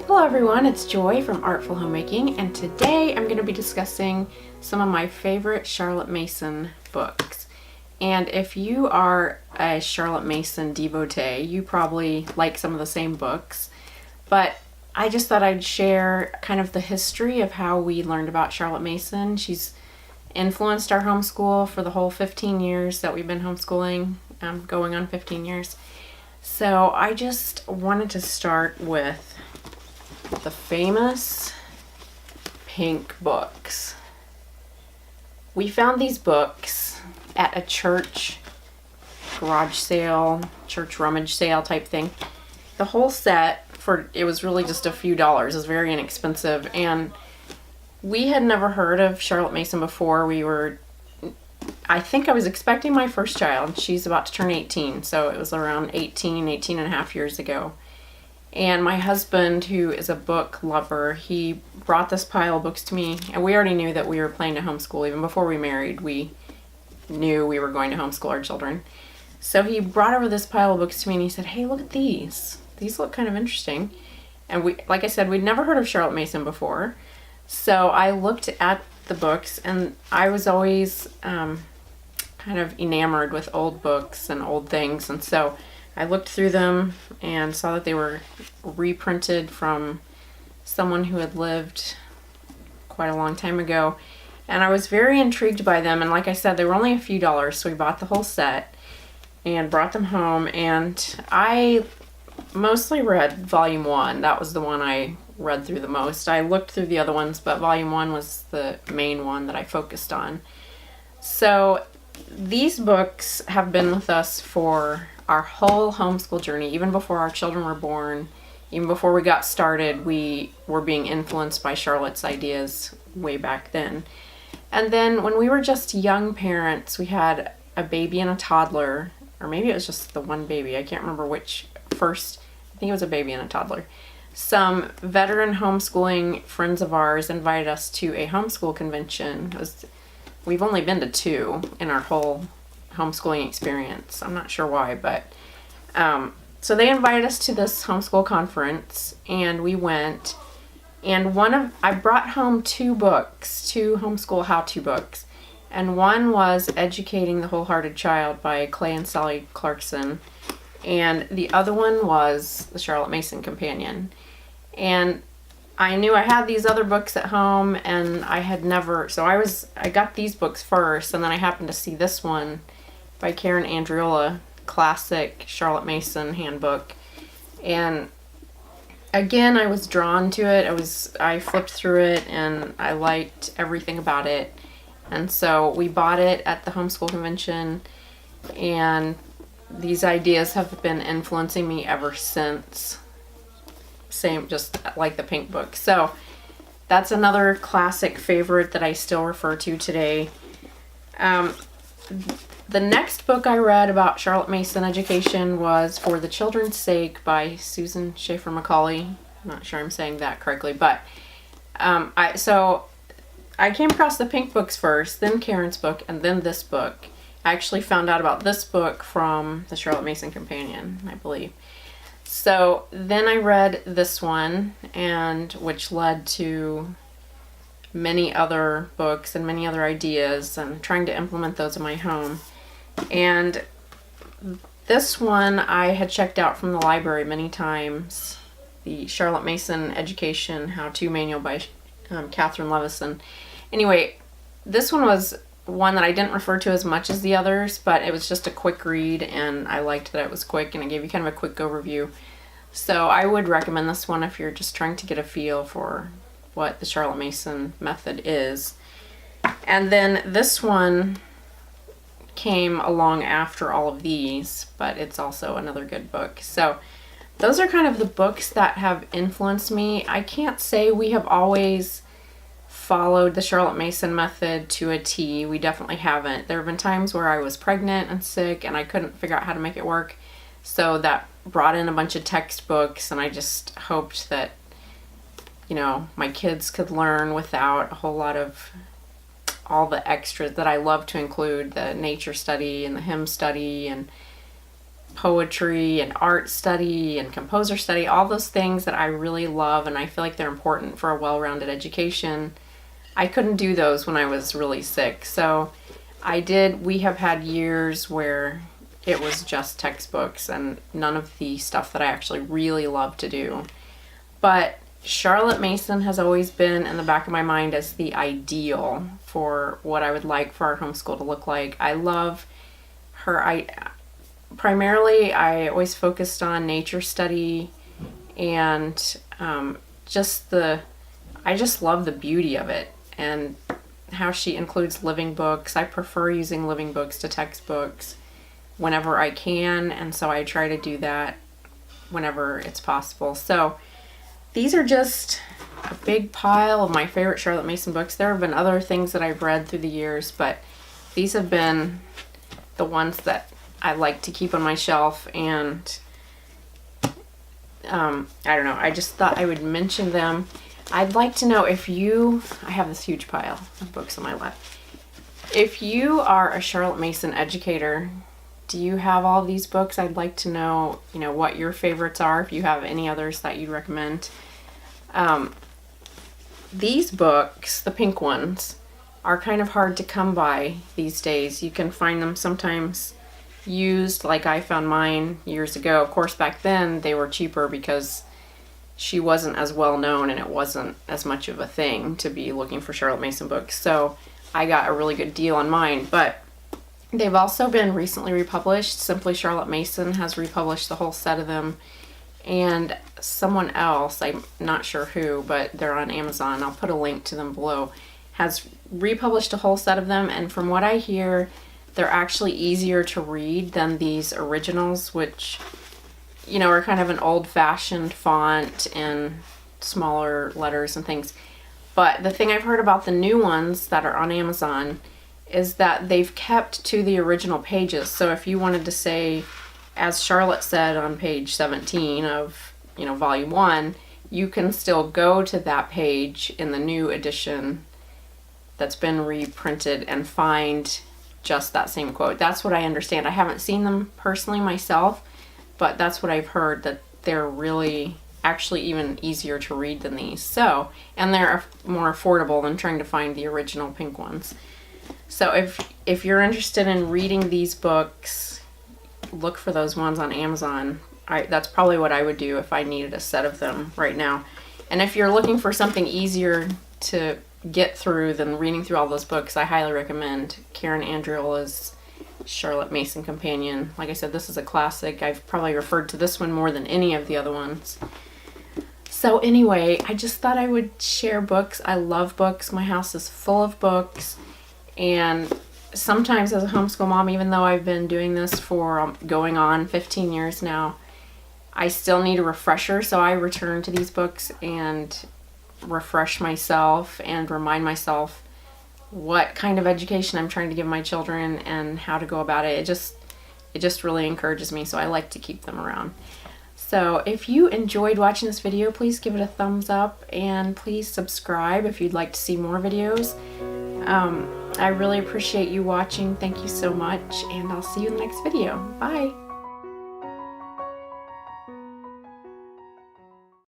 Hello everyone, it's Joy from Artful Homemaking, and today I'm going to be discussing some of my favorite Charlotte Mason books. And if you are a Charlotte Mason devotee, you probably like some of the same books, but I just thought I'd share kind of the history of how we learned about Charlotte Mason. She's influenced our homeschool for the whole 15 years that we've been homeschooling, going on 15 years. So I just wanted to start with the famous pink books. We found these books at a church garage sale, church rummage sale type thing. The whole set, it was really just a few dollars. It was very inexpensive, and we had never heard of Charlotte Mason before. I think I was expecting my first child. She's about to turn 18, so it was around 18 and a half years ago. And my husband, who is a book lover, he brought this pile of books to me, and we already knew that we were planning to homeschool. Even before we married, we knew we were going to homeschool our children. So he brought over this pile of books to me, and he said, "Hey, look at these. These look kind of interesting." And like I said, we'd never heard of Charlotte Mason before. So I looked at the books, and I was always kind of enamored with old books and old things, and so I looked through them and saw that they were reprinted from someone who had lived quite a long time ago. And I was very intrigued by them. And like I said, they were only a few dollars. So we bought the whole set and brought them home. And I mostly read volume 1. That was the one I read through the most. I looked through the other ones, but volume 1 was the main one that I focused on. So these books have been with us for our whole homeschool journey. Even before our children were born, even before we got started, we were being influenced by Charlotte's ideas way back then. And then when we were just young parents, we had a baby and a toddler, or maybe it was just the one baby. I can't remember which first. I think it was a baby and a toddler. Some veteran homeschooling friends of ours invited us to a homeschool convention. We've only been to 2 in our whole homeschooling experience. I'm not sure why, but so they invited us to this homeschool conference, and we went. And I brought home 2 books, 2 homeschool how-to books, and one was Educating the Wholehearted Child by Clay and Sally Clarkson, and the other one was The Charlotte Mason Companion. And I knew I had these other books at home, and I had never, so I got these books first, and then I happened to see this one by Karen Andriola, classic Charlotte Mason handbook. And again, I was drawn to it. I flipped through it, and I liked everything about it. And so we bought it at the homeschool convention, and these ideas have been influencing me ever since. Same, just like the pink book. So that's another classic favorite that I still refer to today. The next book I read about Charlotte Mason education was For the Children's Sake by Susan Schaefer Macaulay. I'm not sure I'm saying that correctly, but I came across the pink books first, then Karen's book, and then this book. I actually found out about this book from the Charlotte Mason Companion, I believe. So then I read this one, and which led to many other books and many other ideas, and trying to implement those in my home. And this one I had checked out from the library many times, the Charlotte Mason Education How-To Manual by Catherine Levison. Anyway, this one was one that I didn't refer to as much as the others, but it was just a quick read, and I liked that it was quick, and it gave you kind of a quick overview. So I would recommend this one if you're just trying to get a feel for what the Charlotte Mason method is. And then this one came along after all of these, but it's also another good book. So those are kind of the books that have influenced me. I can't say we have always followed the Charlotte Mason method to a T. We definitely haven't. There have been times where I was pregnant and sick, and I couldn't figure out how to make it work. So that brought in a bunch of textbooks, and I just hoped that, my kids could learn without a whole lot of all the extras that I love to include, the nature study and the hymn study and poetry and art study and composer study, all those things that I really love and I feel like they're important for a well-rounded education. I couldn't do those when I was really sick. So we have had years where it was just textbooks and none of the stuff that I actually really love to do. But Charlotte Mason has always been in the back of my mind as the ideal for what I would like for our homeschool to look like. I love her. Primarily, I always focused on nature study and I just love the beauty of it and how she includes living books. I prefer using living books to textbooks whenever I can, and so I try to do that whenever it's possible. So these are just a big pile of my favorite Charlotte Mason books. There have been other things that I've read through the years, but these have been the ones that I like to keep on my shelf, and I don't know, I just thought I would mention them. I'd like to know if I have this huge pile of books on my lap. If you are a Charlotte Mason educator, do you have all these books? I'd like to know, what your favorites are, if you have any others that you'd recommend. These books, the pink ones, are kind of hard to come by these days. You can find them sometimes used, like I found mine years ago. Of course, back then they were cheaper because she wasn't as well known and it wasn't as much of a thing to be looking for Charlotte Mason books. So I got a really good deal on mine, but they've also been recently republished. Simply Charlotte Mason has republished the whole set of them, and someone else, I'm not sure who, but they're on Amazon, I'll put a link to them below, has republished a whole set of them, and from what I hear, they're actually easier to read than these originals, which, are kind of an old-fashioned font and smaller letters and things. But the thing I've heard about the new ones that are on Amazon is that they've kept to the original pages. So if you wanted to say, as Charlotte said on page 17 of, volume 1, you can still go to that page in the new edition that's been reprinted and find just that same quote. That's what I understand. I haven't seen them personally myself, but that's what I've heard, that they're really actually even easier to read than these. So, and they're more affordable than trying to find the original pink ones. So if you're interested in reading these books, look for those ones on Amazon. That's probably what I would do if I needed a set of them right now. And if you're looking for something easier to get through than reading through all those books, I highly recommend Karen Andreola's Charlotte Mason Companion. Like I said, this is a classic. I've probably referred to this one more than any of the other ones. So anyway, I just thought I would share books. I love books. My house is full of books. And sometimes as a homeschool mom, even though I've been doing this for going on 15 years now, I still need a refresher. So I return to these books and refresh myself and remind myself what kind of education I'm trying to give my children and how to go about it. It just really encourages me, so I like to keep them around. So if you enjoyed watching this video, please give it a thumbs up and please subscribe if you'd like to see more videos. I really appreciate you watching. Thank you so much, and I'll see you in the next video. Bye!